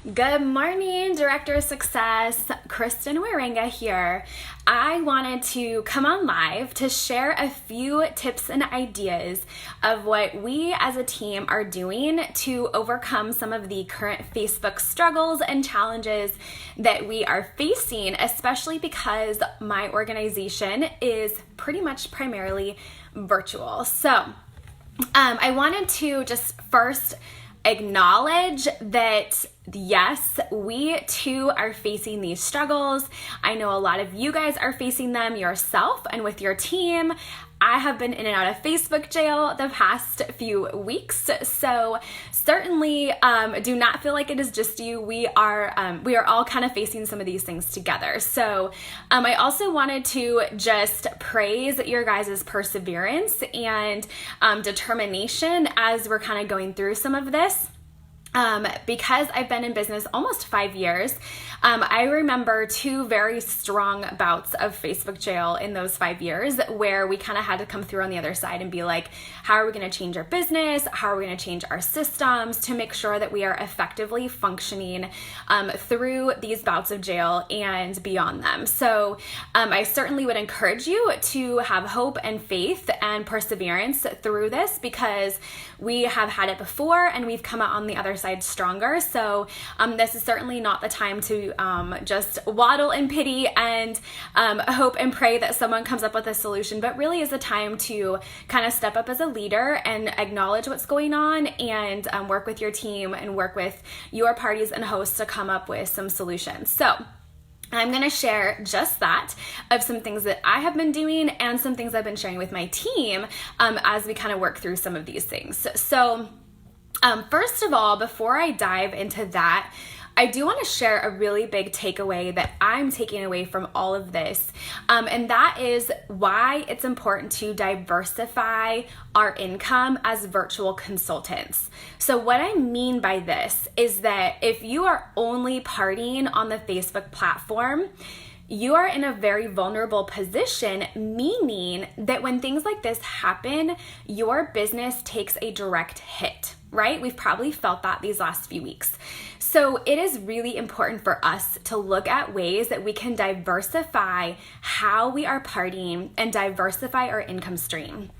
Good morning, Director of Success, Kristin Wierenga here. I wanted to come on live to share a few tips and ideas of what we as a team are doing to overcome some of the current Facebook struggles and challenges that we are facing, especially because my organization is pretty much primarily virtual. So I wanted to just first acknowledge that yes, we too are facing these struggles. I know a lot of you guys are facing them yourself and with your team. I have been in and out of Facebook jail the past few weeks, so certainly do not feel like it is just you. We are all kind of facing some of these things together. So I also wanted to just praise your guys' perseverance and determination as we're kind of going through some of this. Because I've been in business almost 5 years, I remember two very strong bouts of Facebook jail in those 5 years where we kind of had to come through on the other side and be like, how are we going to change our business? How are we going to change our systems to make sure that we are effectively functioning through these bouts of jail and beyond them? So I certainly would encourage you to have hope and faith and perseverance through this because we have had it before and we've come out on the other side stronger. So this is certainly not the time to just waddle in pity and hope and pray that someone comes up with a solution, but really is a time to kind of step up as a leader and acknowledge what's going on and work with your team and work with your parties and hosts to come up with some solutions. So I'm going to share just that of some things that I have been doing and some things I've been sharing with my team as we kind of work through some of these things. So first of all, before I dive into that, I do want to share a really big takeaway that I'm taking away from all of this, and that is why it's important to diversify our income as virtual consultants. So what I mean by this is that if you are only partying on the Facebook platform, you are in a very vulnerable position, meaning that when things like this happen, your business takes a direct hit, right? We've probably felt that these last few weeks. So it is really important for us to look at ways that we can diversify how we are partying and diversify our income stream.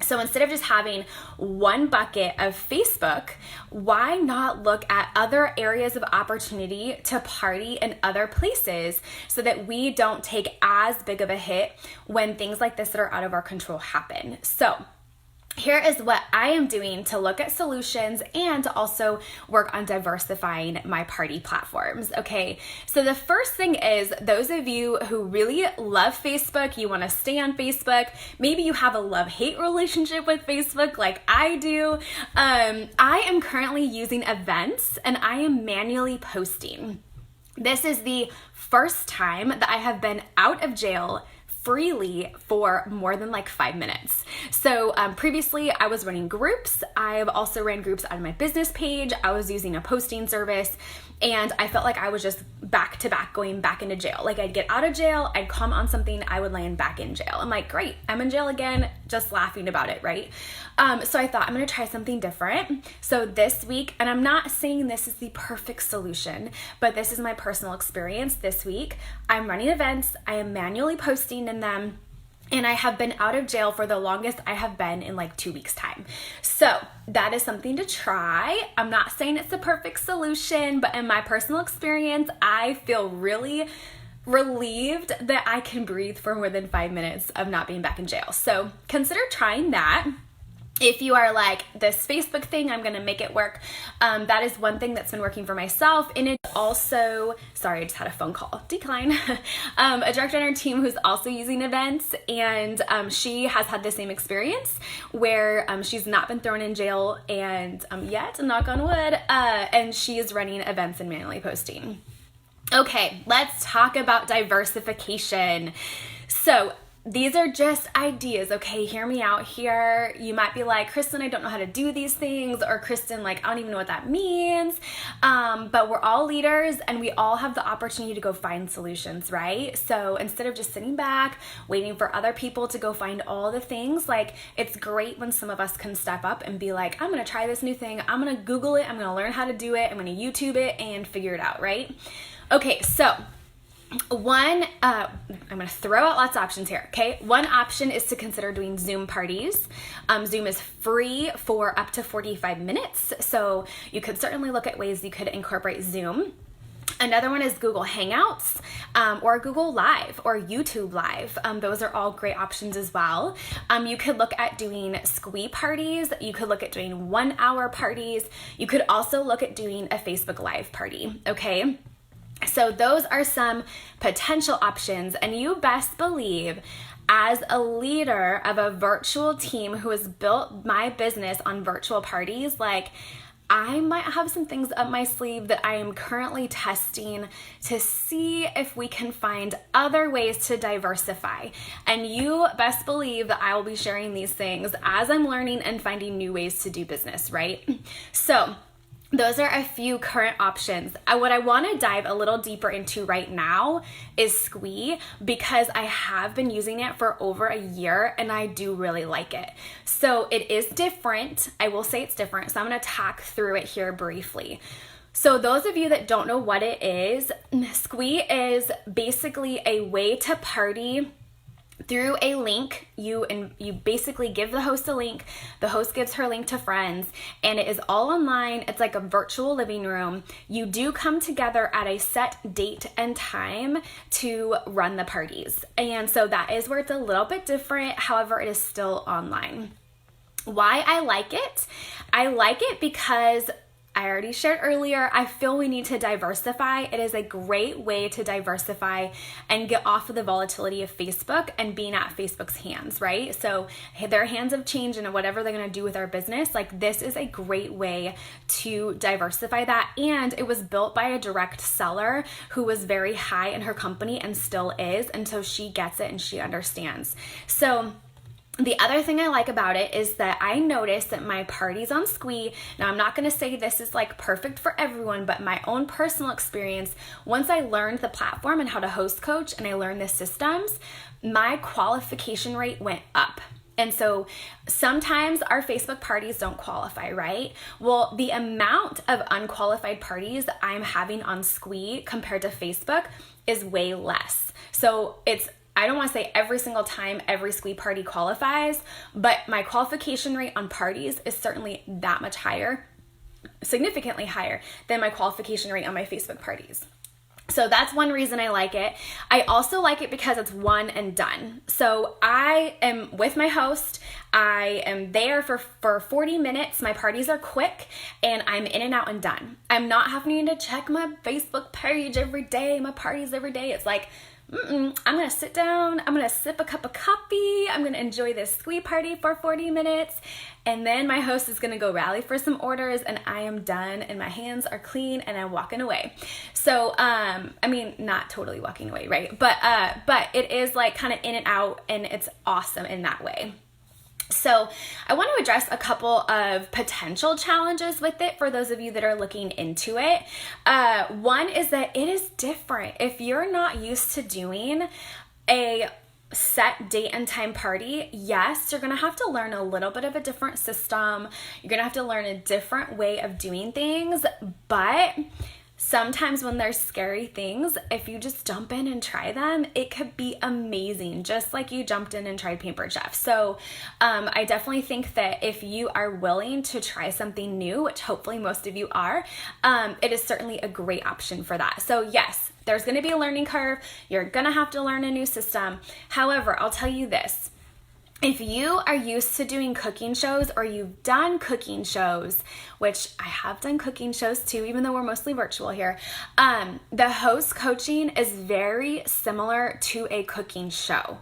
So instead of just having one bucket of Facebook, why not look at other areas of opportunity to party in other places so that we don't take as big of a hit when things like this that are out of our control happen? So here is what I am doing to look at solutions and to also work on diversifying my party platforms, okay? So the first thing is those of you who really love Facebook, you want to stay on Facebook, maybe you have a love-hate relationship with Facebook like I do. I am currently using events and I am manually posting. This is the first time that I have been out of jail freely for more than like 5 minutes. So previously I was running groups. I've also ran groups on my business page. I was using a posting service and I felt like I was just back to back going back into jail. Like I'd get out of jail, I'd come on something, I would land back in jail. I'm like, great, I'm in jail again, just laughing about it, right? So I thought I'm gonna try something different. So this week, and I'm not saying this is the perfect solution, but this is my personal experience this week. I'm running events, I am manually posting in them, and I have been out of jail for the longest I have been in like 2 weeks' time. So that is something to try. I'm not saying it's the perfect solution, but in my personal experience, I feel really relieved that I can breathe for more than 5 minutes of not being back in jail. So consider trying that. If you are like, this Facebook thing, I'm going to make it work. That is one thing that's been working for myself. And it's also, sorry, I just had a phone call, decline. A director on our team who's also using events, and she has had the same experience where she's not been thrown in jail and yet, knock on wood, and she is running events and manually posting. Okay, let's talk about diversification. So these are just ideas, okay? Hear me out here. You might be like, Kristin, I don't know how to do these things, or Kristin, like, I don't even know what that means. But we're all leaders and we all have the opportunity to go find solutions, right? So instead of just sitting back, waiting for other people to go find all the things, like, it's great when some of us can step up and be like, I'm gonna try this new thing. I'm gonna Google it. I'm gonna learn how to do it. I'm gonna YouTube it and figure it out, right? Okay, so I'm going to throw out lots of options here, okay? One option is to consider doing Zoom parties. Zoom is free for up to 45 minutes, so you could certainly look at ways you could incorporate Zoom. Another one is Google Hangouts, or Google Live, or YouTube Live. Those are all great options as well. You could look at doing squee parties. You could look at doing 1 hour parties. You could also look at doing a Facebook Live party, okay? So those are some potential options, and you best believe, as a leader of a virtual team who has built my business on virtual parties, like, I might have some things up my sleeve that I am currently testing to see if we can find other ways to diversify. And you best believe that I will be sharing these things as I'm learning and finding new ways to do business, right? So those are a few current options. What I want to dive a little deeper into right now is Squee, because I have been using it for over a year and I do really like it. So it is different. I will say it's different. So I'm going to talk through it here briefly. So those of you that don't know what it is, Squee is basically a way to party through a link. You basically give the host a link, the host gives her link to friends, and it is all online. It's like a virtual living room. You do come together at a set date and time to run the parties. And so that is where it's a little bit different. However, it is still online. Why I like it? I like it because I already shared earlier, I feel we need to diversify. It is a great way to diversify and get off of the volatility of Facebook and being at Facebook's hands, right? So their hands have changed and whatever they're gonna do with our business, like, this is a great way to diversify that. And it was built by a direct seller who was very high in her company and still is. And so she gets it and she understands. So the other thing I like about it is that I noticed that my parties on Squee, now I'm not going to say this is like perfect for everyone, but my own personal experience, once I learned the platform and how to host coach and I learned the systems, my qualification rate went up. And so sometimes our Facebook parties don't qualify, right? Well, the amount of unqualified parties I'm having on Squee compared to Facebook is way less. So I don't want to say every single time every Squee party qualifies, but my qualification rate on parties is certainly that much higher, significantly higher than my qualification rate on my Facebook parties. So that's one reason I like it. I also like it because it's one and done. So I am with my host. I am there for 40 minutes. My parties are quick and I'm in and out and done. I'm not having to check my Facebook page every day, my parties every day. It's like, I'm going to sit down, I'm going to sip a cup of coffee, I'm going to enjoy this Squee party for 40 minutes, and then my host is going to go rally for some orders, and I am done, and my hands are clean, and I'm walking away. So, I mean, not totally walking away, right? But it is like kind of in and out, and it's awesome in that way. So I want to address a couple of potential challenges with it for those of you that are looking into it. One is that it is different. If you're not used to doing a set date and time party, yes, you're going to have to learn a little bit of a different system. You're going to have to learn a different way of doing things, but sometimes when there's scary things, if you just jump in and try them, it could be amazing, just like you jumped in and tried Paper Chef. So I definitely think that if you are willing to try something new, which hopefully most of you are, it is certainly a great option for that. So yes, there's going to be a learning curve. You're going to have to learn a new system. However, I'll tell you this. If you are used to doing cooking shows or you've done cooking shows, which I have done cooking shows too, even though we're mostly virtual here, the host coaching is very similar to a cooking show.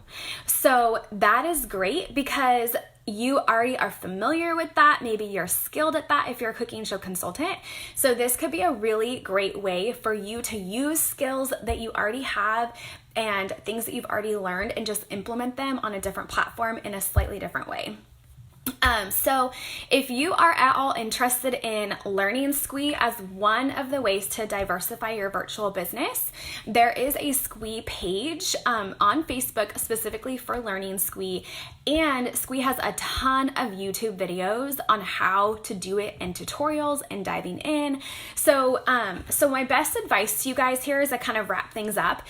So that is great because you already are familiar with that. Maybe you're skilled at that if you're a cooking show consultant. So this could be a really great way for you to use skills that you already have and things that you've already learned and just implement them on a different platform in a slightly different way. So if you are at all interested in learning Squee as one of the ways to diversify your virtual business, there is a Squee page on Facebook specifically for learning Squee, and Squee has a ton of YouTube videos on how to do it and tutorials and diving in. So my best advice to you guys here, as I kind of wrap things up,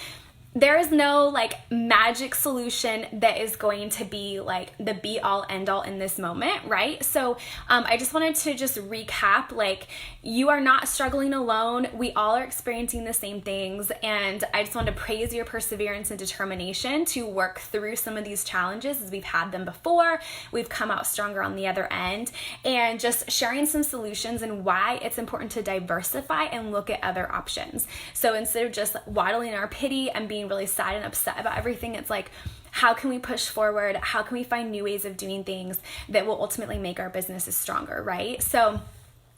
there is no like magic solution that is going to be like the be all end all in this moment, right? So I just wanted to just recap, like, you are not struggling alone. We all are experiencing the same things. And I just wanted to praise your perseverance and determination to work through some of these challenges as we've had them before. We've come out stronger on the other end, and just sharing some solutions and why it's important to diversify and look at other options. So instead of just waddling our pity and being really sad and upset about everything, it's like, how can we push forward? How can we find new ways of doing things that will ultimately make our businesses stronger, right? So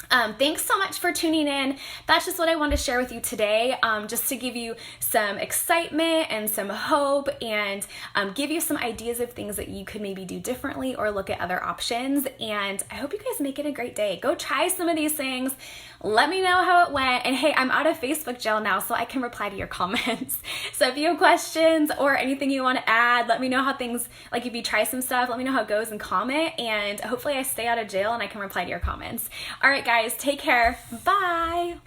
thanks so much for tuning in. That's just what I wanted to share with you today, just to give you some excitement and some hope, and give you some ideas of things that you could maybe do differently or look at other options. And I hope you guys make it a great day. Go try some of these things. Let me know how it went. And hey, I'm out of Facebook jail now, so I can reply to your comments. So if you have questions or anything you want to add, let me know how things, like if you try some stuff, let me know how it goes and comment. And hopefully I stay out of jail and I can reply to your comments. All right, guys, take care. Bye.